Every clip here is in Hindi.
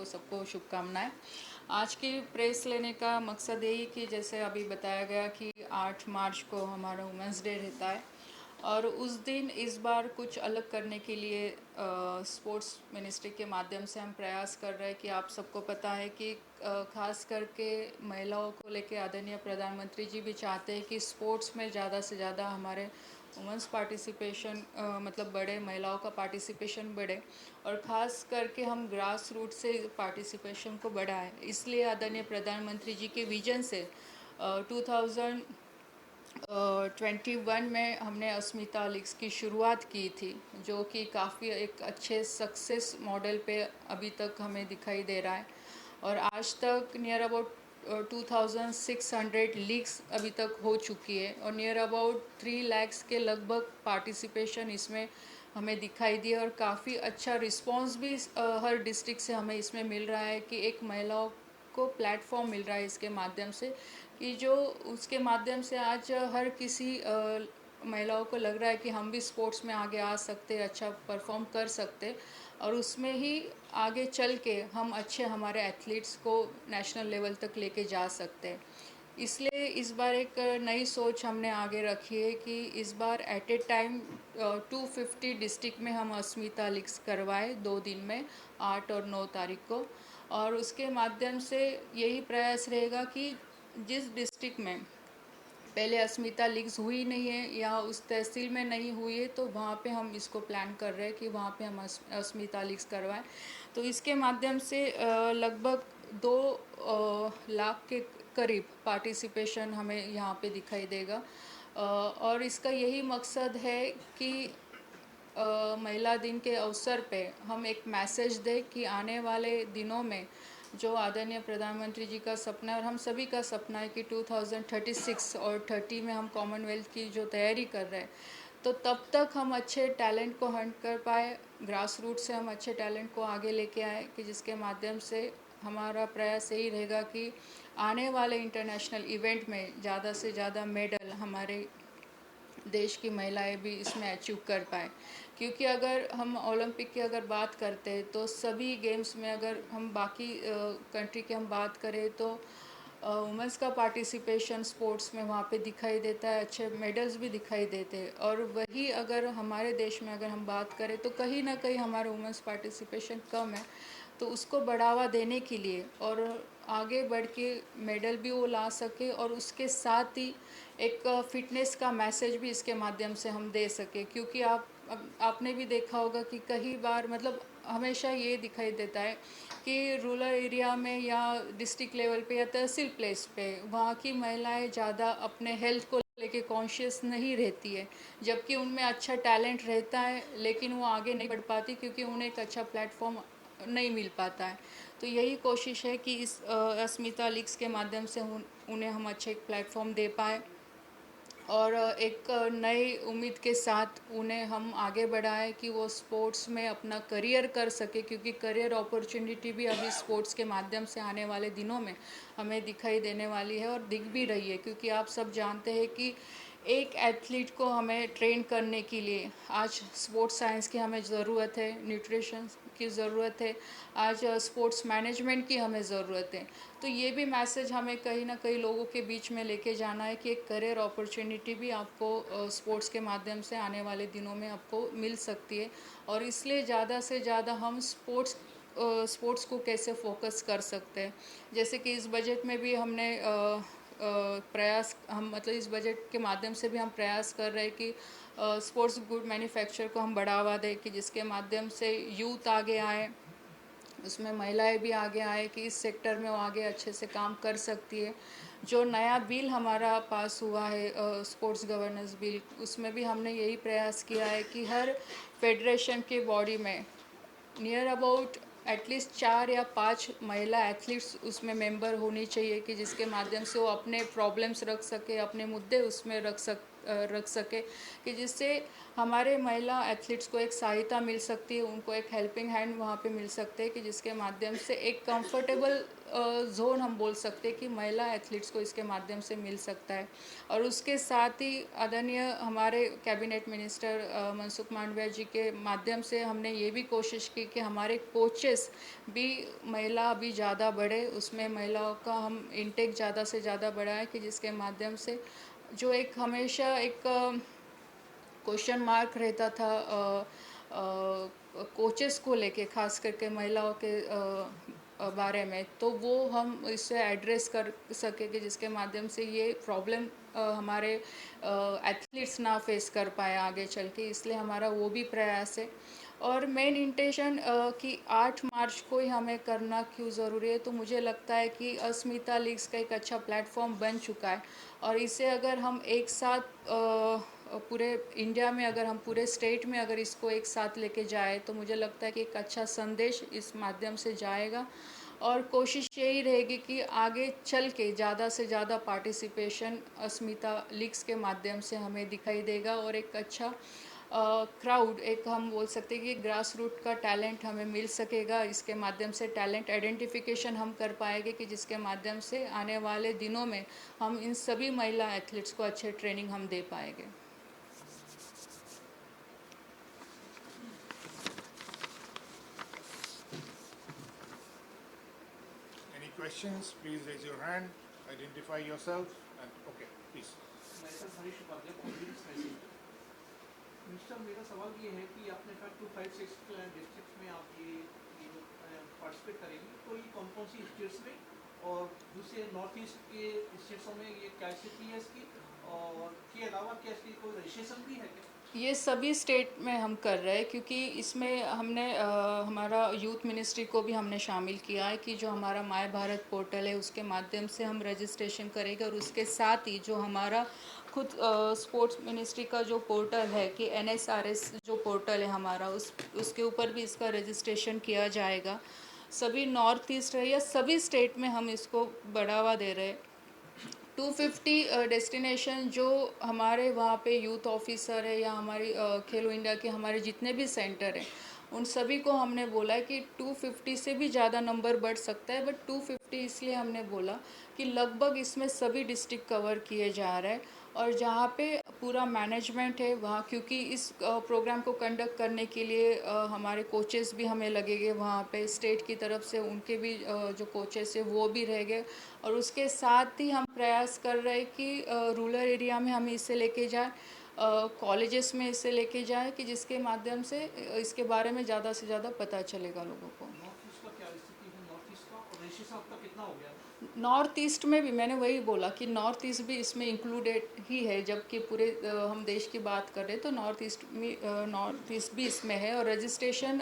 को सबको शुभकामनाएं। आज की प्रेस लेने का मकसद यही कि जैसे अभी बताया गया कि 8 मार्च को हमारा वुमेंस डे रहता है और उस दिन इस बार कुछ अलग करने के लिए स्पोर्ट्स मिनिस्ट्री के माध्यम से हम प्रयास कर रहे हैं कि आप सबको पता है कि खास करके महिलाओं को लेके आदरणीय प्रधानमंत्री जी भी चाहते हैं कि स्पोर्ट्स में ज़्यादा से ज़्यादा हमारे वुमेंस पार्टिसिपेशन मतलब बढ़े, महिलाओं का पार्टिसिपेशन बढ़े और ख़ास करके हम ग्रास रूट से पार्टिसिपेशन को बढ़ाएं। इसलिए आदरणीय प्रधानमंत्री जी के विजन से 2021 में हमने अस्मिता लीग्स की शुरुआत की थी, जो कि काफ़ी एक अच्छे सक्सेस मॉडल पे अभी तक हमें दिखाई दे रहा है और आज तक नियर अबाउट 2600 लीग्स अभी तक हो चुकी है और नियर अबाउट 3 लाख के लगभग पार्टिसिपेशन इसमें हमें दिखाई दिया और काफ़ी अच्छा रिस्पांस भी हर डिस्ट्रिक्ट से हमें इसमें मिल रहा है कि एक महिलाओं को प्लेटफॉर्म मिल रहा है इसके माध्यम से कि जो उसके माध्यम से आज हर किसी महिलाओं को लग रहा है कि हम भी स्पोर्ट्स में आगे आ सकते, अच्छा परफॉर्म कर सकते और उसमें ही आगे चल के हम अच्छे हमारे एथलीट्स को नेशनल लेवल तक लेके जा सकते हैं। इसलिए इस बार एक नई सोच हमने आगे रखी है कि इस बार एट ए टाइम 250 डिस्ट्रिक्ट में हम अस्मिता लीग्स करवाए 2 दिन में 8 और 9 तारीख को और उसके माध्यम से यही प्रयास रहेगा कि जिस डिस्ट्रिक्ट में पहले अस्मिता लीग्स हुई नहीं है या उस तहसील में नहीं हुई है तो वहाँ पे हम इसको प्लान कर रहे हैं कि वहाँ पे हम अस्मिता लीग्स करवाएं। तो इसके माध्यम से लगभग 2 लाख के करीब पार्टिसिपेशन हमें यहाँ पे दिखाई देगा और इसका यही मकसद है कि महिला दिन के अवसर पे हम एक मैसेज दें कि आने वाले दिनों में जो आदरणीय प्रधानमंत्री जी का सपना है और हम सभी का सपना है कि 2036 और 30 में हम कॉमनवेल्थ की जो तैयारी कर रहे हैं तो तब तक हम अच्छे टैलेंट को हंट कर पाए, ग्रास रूट से हम अच्छे टैलेंट को आगे लेके आए कि जिसके माध्यम से हमारा प्रयास यही रहेगा कि आने वाले इंटरनेशनल इवेंट में ज़्यादा से ज़्यादा मेडल हमारे देश की महिलाएं भी इसमें अचीव कर पाए। क्योंकि अगर हम ओलंपिक की अगर बात करते हैं तो सभी गेम्स में अगर हम बाकी कंट्री की हम बात करें तो वुमेंस का पार्टिसिपेशन स्पोर्ट्स में वहाँ पे दिखाई देता है, अच्छे मेडल्स भी दिखाई देते हैं और वही अगर हमारे देश में अगर हम बात करें तो कहीं ना कहीं हमारा वुमेंस पार्टिसिपेशन कम है। तो उसको बढ़ावा देने के लिए और आगे बढ़ के मेडल भी वो ला सके और उसके साथ ही एक फिटनेस का मैसेज भी इसके माध्यम से हम दे सके। क्योंकि आपने भी देखा होगा कि कई बार मतलब हमेशा ये दिखाई देता है कि रूरल एरिया में या डिस्ट्रिक्ट लेवल पे या तहसील प्लेस पे वहाँ की महिलाएं ज़्यादा अपने हेल्थ को लेके कॉन्शियस नहीं रहती है, जबकि उनमें अच्छा टैलेंट रहता है लेकिन वो आगे नहीं बढ़ पाती क्योंकि उन्हें एक अच्छा प्लेटफॉर्म नहीं मिल पाता है। तो यही कोशिश है कि इस अस्मिता लीग्स के माध्यम से उन्हें हम अच्छे एक प्लेटफॉर्म दे पाए और एक नई उम्मीद के साथ उन्हें हम आगे बढ़ाएं कि वो स्पोर्ट्स में अपना करियर कर सके। क्योंकि करियर अपॉर्चुनिटी भी अभी स्पोर्ट्स के माध्यम से आने वाले दिनों में हमें दिखाई देने वाली है और दिख भी रही है। क्योंकि आप सब जानते हैं कि एक एथलीट को हमें ट्रेन करने के लिए आज स्पोर्ट्स साइंस की हमें ज़रूरत है, न्यूट्रिशन की ज़रूरत है, आज स्पोर्ट्स मैनेजमेंट की हमें ज़रूरत है। तो ये भी मैसेज हमें कहीं ना कहीं लोगों के बीच में लेके जाना है कि एक करियर अपॉर्चुनिटी भी आपको स्पोर्ट्स के माध्यम से आने वाले दिनों में आपको मिल सकती है। और इसलिए ज़्यादा से ज़्यादा हम स्पोर्ट्स को कैसे फोकस कर सकते हैं। जैसे कि इस बजट में भी हमने प्रयास हम मतलब इस बजट के माध्यम से भी हम प्रयास कर रहे हैं कि स्पोर्ट्स गुड मैन्युफैक्चर को हम बढ़ावा दें कि जिसके माध्यम से यूथ आगे आए, उसमें महिलाएं भी आगे आए कि इस सेक्टर में वो आगे अच्छे से काम कर सकती है। जो नया बिल हमारा पास हुआ है स्पोर्ट्स गवर्नेंस बिल, उसमें भी हमने यही प्रयास किया है कि हर फेडरेशन के बॉडी में नियर अबाउट एटलीस्ट 4 या 5 महिला एथलीट्स उसमें मेंबर होनी चाहिए कि जिसके माध्यम से वो अपने प्रॉब्लम्स रख सके, अपने मुद्दे उसमें रख रख सके कि जिससे हमारे महिला एथलीट्स को एक सहायता मिल सकती है, उनको एक हेल्पिंग हैंड वहाँ पे मिल सकते हैं कि जिसके माध्यम से एक कंफर्टेबल जोन हम बोल सकते हैं कि महिला एथलीट्स को इसके माध्यम से मिल सकता है। और उसके साथ ही आदरणीय हमारे कैबिनेट मिनिस्टर मनसुख मांडविया जी के माध्यम से हमने ये भी कोशिश की कि हमारे कोचेस भी महिला भी ज़्यादा बढ़े, उसमें महिलाओं का हम इंटेक ज़्यादा से ज़्यादा बढ़ाएं कि जिसके माध्यम से जो एक हमेशा एक क्वेश्चन मार्क रहता था कोचेस को लेके, खास करके महिलाओं के बारे में, तो वो हम इससे एड्रेस कर सके कि जिसके माध्यम से ये प्रॉब्लम हमारे एथलीट्स ना फेस कर पाए आगे चल के, इसलिए हमारा वो भी प्रयास है। और मेन इंटेंशन कि 8 मार्च को ही हमें करना क्यों ज़रूरी है, तो मुझे लगता है कि अस्मिता लीग्स का एक अच्छा प्लेटफॉर्म बन चुका है और इसे अगर हम एक साथ पूरे इंडिया में, अगर हम पूरे स्टेट में अगर इसको एक साथ लेके जाए तो मुझे लगता है कि एक अच्छा संदेश इस माध्यम से जाएगा। और कोशिश यही रहेगी कि आगे चल के ज़्यादा से ज़्यादा पार्टिसिपेशन अस्मिता लीग्स के माध्यम से हमें दिखाई देगा और एक अच्छा क्राउड, एक हम बोल सकते हैं कि ग्रास रूट का टैलेंट हमें मिल सकेगा। इसके माध्यम से टैलेंट आइडेंटिफिकेशन हम कर पाएंगे कि जिसके माध्यम से आने वाले दिनों में हम इन सभी महिला एथलीट्स को अच्छे ट्रेनिंग हम दे पाएंगे। Any questions? Please raise your hand, identify yourself, and okay, please. Myself Harish Upadhyay, politics message. Mister, मेरा सवाल ये है कि आपने कहा 256 डिस्ट्रिक्ट्स में आप ये पार्टिसिपेट करेंगे, तो ये कौन कौन सी स्टेट्स में और दूसरे नॉर्थ ईस्ट के स्टेट्सों में ये क्या स्थिति है इसकी, और के अलावा क्या इसकी कोई रजिस्ट्रेशन भी है क्या? ये सभी स्टेट में हम कर रहे हैं क्योंकि इसमें हमने हमारा यूथ मिनिस्ट्री को भी हमने शामिल किया है कि जो हमारा माय भारत पोर्टल है उसके माध्यम से हम रजिस्ट्रेशन करेंगे और उसके साथ ही जो हमारा खुद स्पोर्ट्स मिनिस्ट्री का जो पोर्टल है कि NSRS जो पोर्टल है हमारा, उसके ऊपर भी इसका रजिस्ट्रेशन किया जाएगा। सभी नॉर्थ ईस्ट है या सभी स्टेट में हम इसको बढ़ावा दे रहे हैं। 250 डेस्टिनेशन जो हमारे वहाँ पे यूथ ऑफिसर है या हमारी खेलो इंडिया के हमारे जितने भी सेंटर हैं, उन सभी को हमने बोला है कि 250 से भी ज़्यादा नंबर बढ़ सकता है, बट 250 इसलिए हमने बोला कि लगभग इसमें सभी डिस्ट्रिक्ट कवर किए जा रहे हैं। और जहाँ पे पूरा मैनेजमेंट है वहाँ, क्योंकि इस प्रोग्राम को कंडक्ट करने के लिए हमारे कोचेस भी हमें लगेंगे वहाँ पे, स्टेट की तरफ से उनके भी जो कोचेस है वो भी रहेंगे। और उसके साथ ही हम प्रयास कर रहे हैं कि रूरल एरिया में हम इसे लेके जाएं, कॉलेजेस में इसे लेके जाएं कि जिसके माध्यम से इसके बारे में ज़्यादा से ज़्यादा पता चलेगा लोगों को। नॉर्थ ईस्ट का क्या स्थिति है? नॉर्थ ईस्ट का और रजिस्ट्रेशन आपका कितना हो गया? नॉर्थ ईस्ट में भी मैंने वही बोला कि नॉर्थ ईस्ट भी इसमें इंक्लूडेड ही है, जबकि पूरे हम देश की बात कर रहे हैं तो नॉर्थ ईस्ट भी इसमें है। और रजिस्ट्रेशन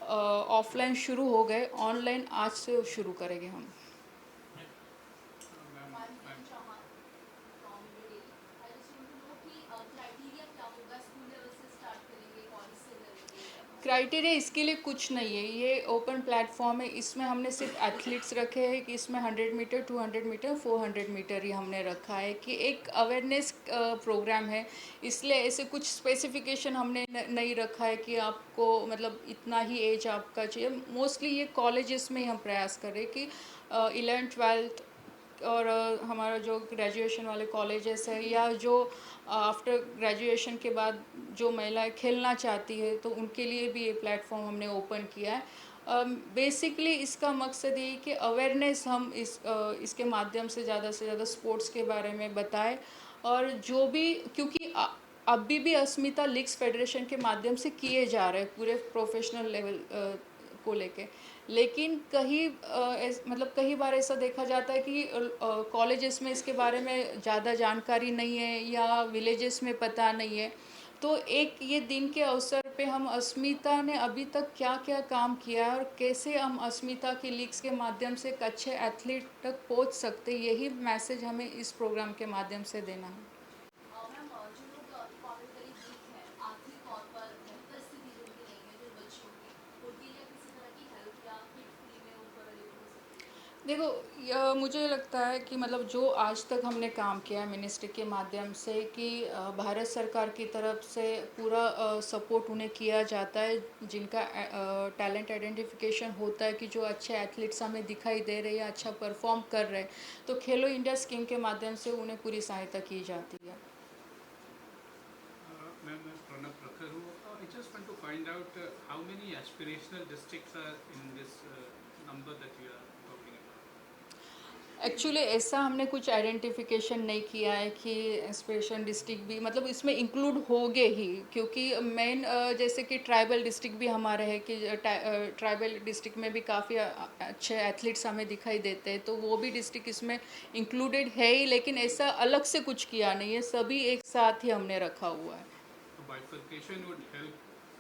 ऑफलाइन शुरू हो गए, ऑनलाइन आज से शुरू करेंगे हम। क्राइटेरिया इसके लिए कुछ नहीं है, ये ओपन प्लेटफॉर्म है। इसमें हमने सिर्फ एथलीट्स रखे हैं कि इसमें 100 मीटर, 200 मीटर, 400 मीटर ही हमने रखा है कि एक अवेयरनेस प्रोग्राम है, इसलिए ऐसे कुछ स्पेसिफिकेशन हमने नहीं रखा है कि आपको मतलब इतना ही एज आपका चाहिए। मोस्टली ये कॉलेजेस में ही हम प्रयास कर रहे हैं कि 11th 12th और हमारा जो ग्रेजुएशन वाले कॉलेजेस है या जो आफ्टर ग्रेजुएशन के बाद जो महिलाएं खेलना चाहती है तो उनके लिए भी ये प्लेटफॉर्म हमने ओपन किया है। बेसिकली इसका मकसद ये है कि अवेयरनेस हम इसके माध्यम से ज़्यादा स्पोर्ट्स के बारे में बताएं। और जो भी, क्योंकि अभी भी अस्मिता लीग्स फेडरेशन के माध्यम से किए जा रहे हैं पूरे प्रोफेशनल लेवल को लेके, लेकिन मतलब कई बार ऐसा देखा जाता है कि कॉलेजेस में इसके बारे में ज़्यादा जानकारी नहीं है या विलेजेस में पता नहीं है। तो एक ये दिन के अवसर पे हम अस्मिता ने अभी तक क्या क्या काम किया है और कैसे हम अस्मिता की लीग्स के माध्यम से एक अच्छे एथलीट तक पहुंच सकते, यही मैसेज हमें इस प्रोग्राम के माध्यम से देना है। देखो, मुझे लगता है कि मतलब जो आज तक हमने काम किया है मिनिस्ट्री के माध्यम से कि भारत सरकार की तरफ से पूरा सपोर्ट उन्हें किया जाता है जिनका टैलेंट आइडेंटिफिकेशन होता है कि जो अच्छे एथलीट्स हमें दिखाई दे रहे हैं, अच्छा परफॉर्म कर रहे हैं, तो खेलो इंडिया स्कीम के माध्यम से उन्हें पूरी सहायता की जाती है। मैं प्रणब प्रखर हूँ। I just want to find out how many aspirational districts are in this number that you are talking about. Actually ऐसा हमने कुछ आइडेंटिफिकेशन नहीं किया है कि एस्पिरेशन डिस्ट्रिक्ट भी मतलब इसमें इंक्लूड होंगे ही, क्योंकि मेन जैसे कि ट्राइबल डिस्ट्रिक्ट भी हमारे है कि ट्राइबल डिस्ट्रिक्ट में भी काफ़ी अच्छे एथलीट्स हमें दिखाई देते हैं, तो वो भी डिस्ट्रिक्ट इसमें इंक्लूडेड है ही, लेकिन ऐसा अलग से कुछ किया नहीं है, सभी एक साथ ही हमने रखा हुआ है। So bifurcation would help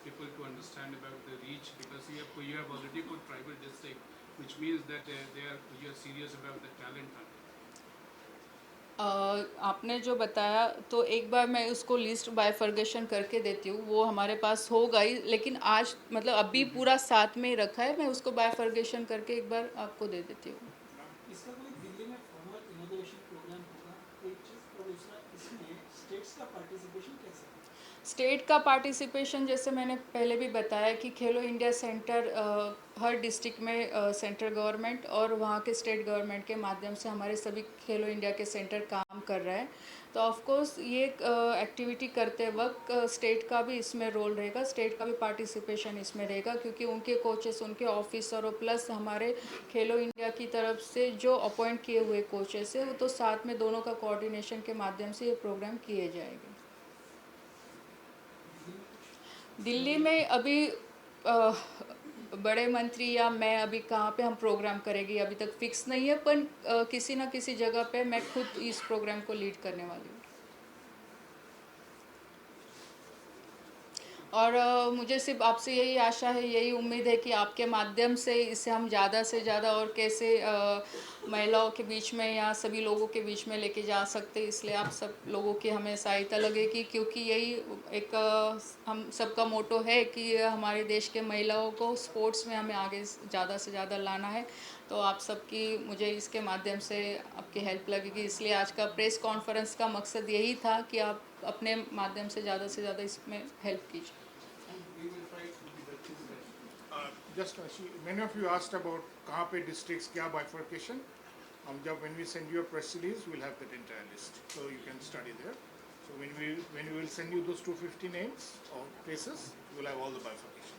people to understand about the reach, because you have already put tribal district, which means that you are serious about the talent hunt. आपने जो बताया तो एक बार मैं उसको लिस्ट बाइफर्गेशन करके देती हूँ, वो हमारे पास होगा ही, लेकिन आज मतलब अभी पूरा साथ में ही रखा है, मैं उसको बाइफर्गेशन करके एक बार आपको दे देती हूँ। इसका कोई दिल्ली में फॉर्मल इनोवेशन प्रोग्राम होगा, एक चीज़, और दूसरा इसमें स्टेट्स का पार्टिसिपेशन कैसे है? स्टेट का पार्टिसिपेशन जैसे मैंने पहले भी बताया कि खेलो इंडिया सेंटर हर डिस्ट्रिक्ट में सेंट्रल गवर्नमेंट और वहाँ के स्टेट गवर्नमेंट के माध्यम से हमारे सभी खेलो इंडिया के सेंटर काम कर रहे हैं, तो ऑफ कोर्स ये एक्टिविटी करते वक्त स्टेट का भी इसमें रोल रहेगा, स्टेट का भी पार्टिसिपेशन इसमें रहेगा, क्योंकि उनके कोचेस, उनके ऑफिसर और प्लस हमारे खेलो इंडिया की तरफ से जो अपॉइंट किए हुए कोचेस है, वो तो साथ में दोनों का कोऑर्डिनेशन के माध्यम से ये प्रोग्राम किए जाएंगे। दिल्ली में अभी बड़े मंत्री या मैं अभी कहाँ पे हम प्रोग्राम करेंगे अभी तक फिक्स नहीं है, पर किसी ना किसी जगह पे मैं खुद इस प्रोग्राम को लीड करने वाली हूँ। और मुझे सिर्फ आपसे यही आशा है, यही उम्मीद है कि आपके माध्यम से इसे हम ज़्यादा से ज़्यादा और कैसे महिलाओं के बीच में या सभी लोगों के बीच में लेके जा सकते, इसलिए आप सब लोगों की हमें सहायता लगेगी, क्योंकि यही एक हम सबका मोटो है कि हमारे देश के महिलाओं को स्पोर्ट्स में हमें आगे ज़्यादा से ज़्यादा लाना है, तो आप सबकी मुझे इसके माध्यम से आपकी हेल्प लगेगी, इसलिए आज का प्रेस कॉन्फ्रेंस का मकसद यही था कि आप अपने माध्यम से ज़्यादा इसमें हेल्प कीजिए। Just many of you asked about कहाँ पे districts, क्या bifurcation. जब when we send you a press release, we'll have that entire list, so you can study there. So when we will send you those 250 names or places, you will have all the bifurcation.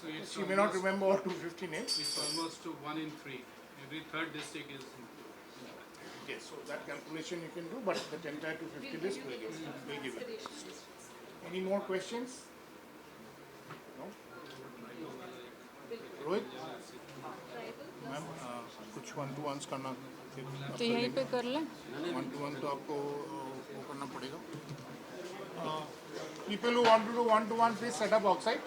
So it's She may not remember all 250 names. It's almost 1 in 3. Every third district is included. Yes, so that calculation you can do, but the entire 250 list will give it. Any more questions? No? Rohit ma'am कुछ 1-to-1s करना तो यहीं पे कर लें। 1-to-1 तो आपको वो करना पड़ेगा. People who want to do 1-to-1, please set up outside.